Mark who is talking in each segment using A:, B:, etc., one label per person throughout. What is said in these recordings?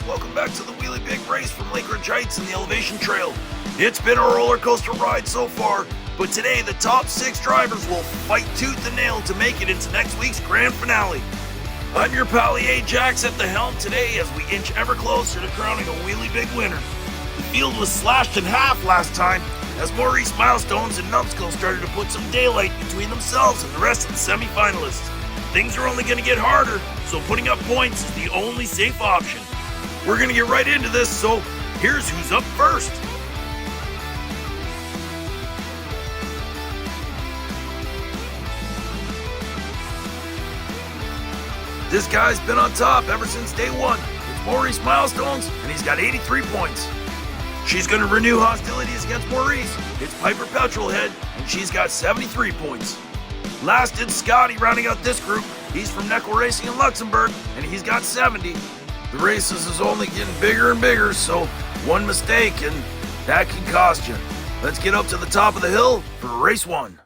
A: welcome back to the Wheelie Big Race from Lake Ridge Heights and the Elevation Trail. It's been a roller coaster ride so far, but today the top 6 drivers will fight tooth and nail to make it into next week's grand finale. I'm your pally Ajax at the helm today as we inch ever closer to crowning a Wheelie Big winner. The field was slashed in half last time as Maurice Milestones and Numbskull started to put some daylight between themselves and the rest of the semi-finalists. Things are only going to get harder, so putting up points is the only safe option. We're going to get right into this, so here's who's up first. This guy's been on top ever since day one. It's Maurice Milestones, and he's got 83 points. She's going to renew hostilities against Maurice. It's Piper Petrolhead, and she's got 73 points. Last is Scotty rounding out this group. He's from Neckel Racing in Luxembourg, and he's got 70. The races is only getting bigger and bigger, so one mistake and that can cost you. Let's get up to the top of the hill for race 1.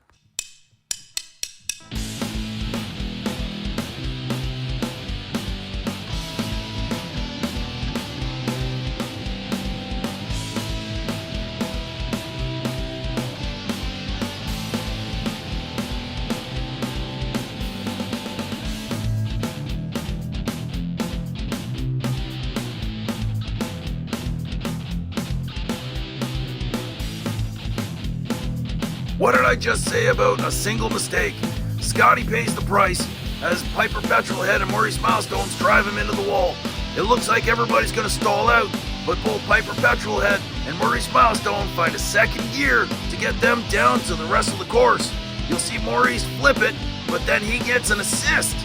A: What did I just say about a single mistake? Scotty pays the price as Piper Petrolhead and Maurice Milestones drive him into the wall. It looks like everybody's going to stall out, but both Piper Petrolhead and Maurice Milestone find a second gear to get them down to the rest of the course. You'll see Maurice flip it, but then he gets an assist.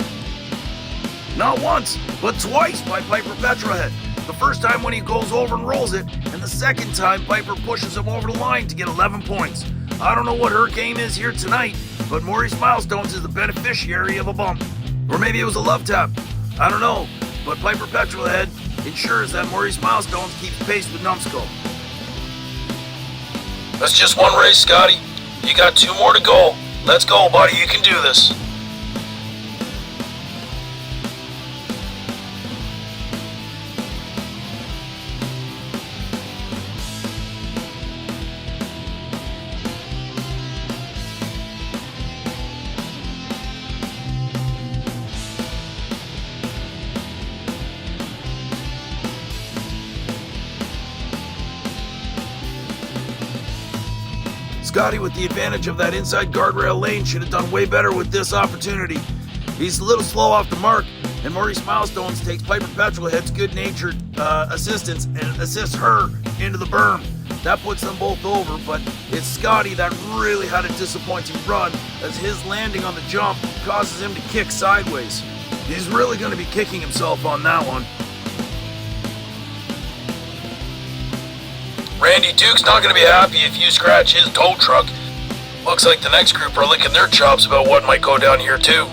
A: Not once, but twice by Piper Petrolhead. The first time when he goes over and rolls it, and the second time Piper pushes him over the line to get 11 points. I don't know what her game is here tonight, but Maurice Milestones is the beneficiary of a bump. Or maybe it was a love tap. I don't know, but Piper Petrolhead ensures that Maurice Milestones keeps pace with Numbskull. That's just one race, Scotty. You got 2 more to go. Let's go, buddy. You can do this. Scotty, with the advantage of that inside guardrail lane, should have done way better with this opportunity. He's a little slow off the mark, and Maurice Milestones takes Piper Petrolhead's good-natured assistance and assists her into the berm. That puts them both over, but it's Scotty that really had a disappointing run as his landing on the jump causes him to kick sideways. He's really going to be kicking himself on that one. Randy Duke's not going to be happy if you scratch his tow truck. Looks like the next group are licking their chops about what might go down here too.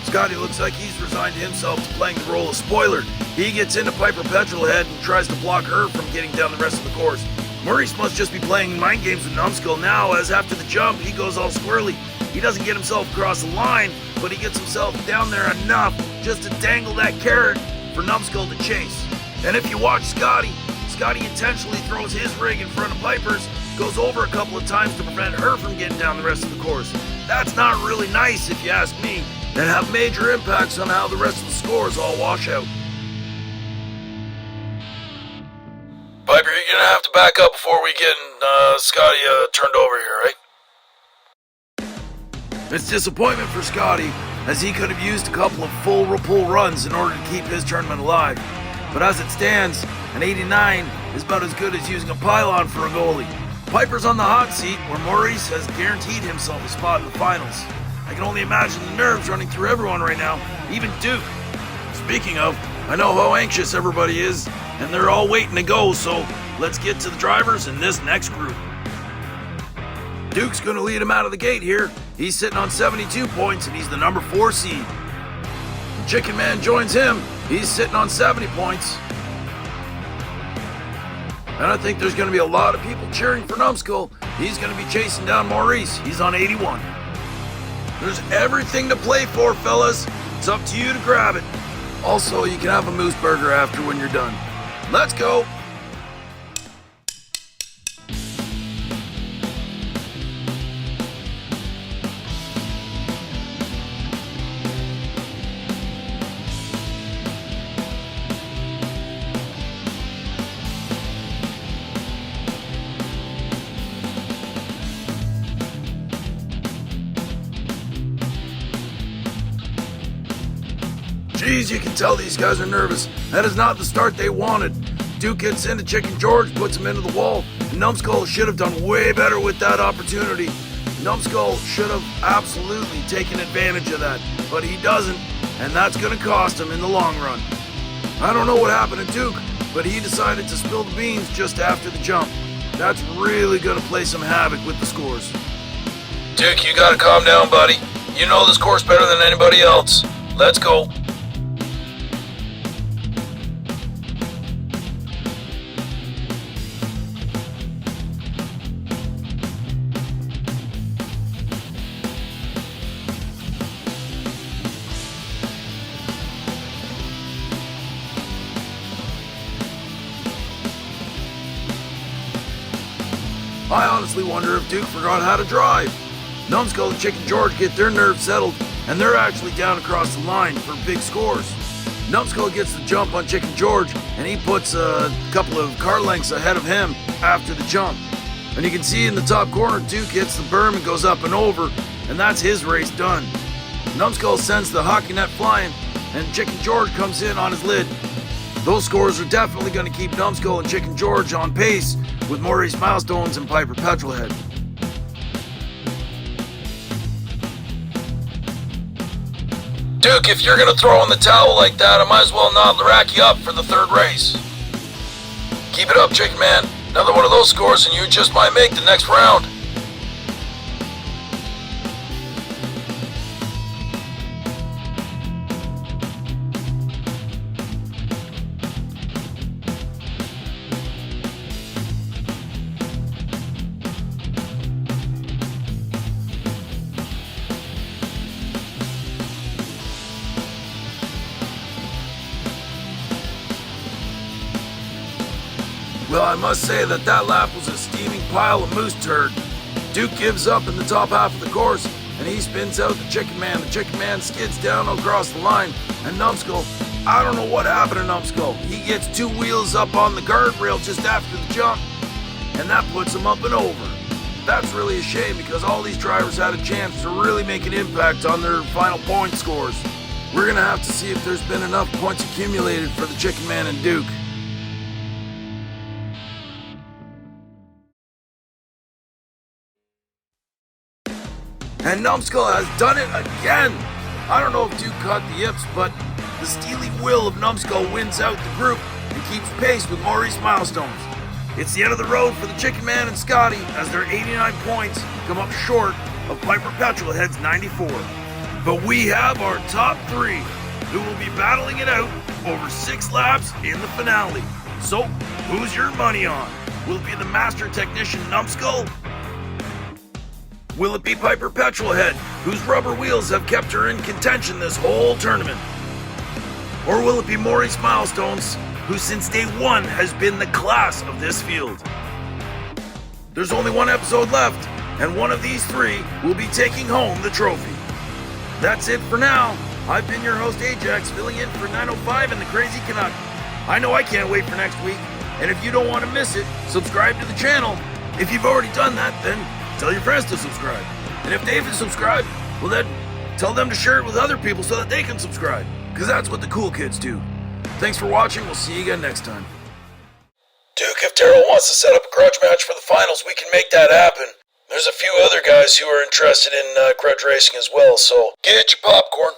A: Scotty looks like he's resigned himself to playing the role of spoiler. He gets into Piper Petrolhead and tries to block her from getting down the rest of the course. Maurice must just be playing mind games with Numbskull now, as after the jump he goes all squirrely. He doesn't get himself across the line, but he gets himself down there enough just to dangle that carrot for Numbskull to chase. And if you watch Scotty intentionally throws his rig in front of Piper's, goes over a couple of times to prevent her from getting down the rest of the course. That's not really nice if you ask me, and have major impacts on how the rest of the scores all wash out. Piper, you're gonna have to back up before we get Scotty turned over here, right? It's disappointment for Scotty, as he could have used a couple of full pull runs in order to keep his tournament alive. But as it stands, an 89 is about as good as using a pylon for a goalie. Piper's on the hot seat, where Maurice has guaranteed himself a spot in the finals. I can only imagine the nerves running through everyone right now, even Duke. Speaking of, I know how anxious everybody is, and they're all waiting to go, so let's get to the drivers in this next group. Duke's going to lead him out of the gate here. He's sitting on 72 points, and he's the number 4 seed. Chicken Man joins him. He's sitting on 70 points. And I think there's going to be a lot of people cheering for Numbskull. He's going to be chasing down Maurice. He's on 81. There's everything to play for, fellas. It's up to you to grab it. Also, you can have a moose burger after when you're done. Let's go. Jeez, you can tell these guys are nervous. That is not the start they wanted. Duke gets into Chicken George, puts him into the wall, and Numbskull should have done way better with that opportunity. Numbskull should have absolutely taken advantage of that, but he doesn't, and that's going to cost him in the long run. I don't know what happened to Duke, but he decided to spill the beans just after the jump. That's really going to play some havoc with the scores. Duke, you got to calm down, buddy. You know this course better than anybody else. Let's go. I honestly wonder if Duke forgot how to drive. Numbskull and Chicken George get their nerves settled, and they're actually down across the line for big scores. Numbskull gets the jump on Chicken George, and he puts a couple of car lengths ahead of him after the jump. And you can see in the top corner, Duke hits the berm and goes up and over, and that's his race done. Numbskull sends the hockey net flying, and Chicken George comes in on his lid. Those scores are definitely going to keep Numbskull and Chicken George on pace with Maurice Milestones and Piper Petrolhead. Duke, if you're going to throw in the towel like that, I might as well not rack you up for the third race. Keep it up, Chicken Man. Another one of those scores and you just might make the next round. Well, I must say that lap was a steaming pile of moose turd. Duke gives up in the top half of the course, and he spins out the Chicken Man. The Chicken Man skids down across the line, and Numbskull, I don't know what happened to Numbskull. He gets two wheels up on the guardrail just after the jump, and that puts him up and over. That's really a shame because all these drivers had a chance to really make an impact on their final point scores. We're going to have to see if there's been enough points accumulated for the Chicken Man and Duke. And Numbskull has done it again! I don't know if Duke caught the yips, but the steely will of Numbskull wins out the group and keeps pace with Maurice Milestones. It's the end of the road for the Chicken Man and Scotty as their 89 points come up short of Piper Petrolhead's 94. But we have our top three who will be battling it out over 6 laps in the finale. So, who's your money on? Will it be the master technician Numbskull? Will it be Piper Petrolhead, whose rubber wheels have kept her in contention this whole tournament? Or will it be Maurice Milestones, who since day one has been the class of this field? There's only one episode left, and one of these three will be taking home the trophy. That's it for now. I've been your host Ajax, filling in for 905 and the Crazy Canuck. I know I can't wait for next week, and if you don't want to miss it, subscribe to the channel. If you've already done that, then tell your friends to subscribe. And if they haven't subscribed, well then, tell them to share it with other people so that they can subscribe. Because that's what the cool kids do. Thanks for watching. We'll see you again next time. Duke, if Daryl wants to set up a grudge match for the finals, we can make that happen. There's a few other guys who are interested in grudge racing as well, so get your popcorn.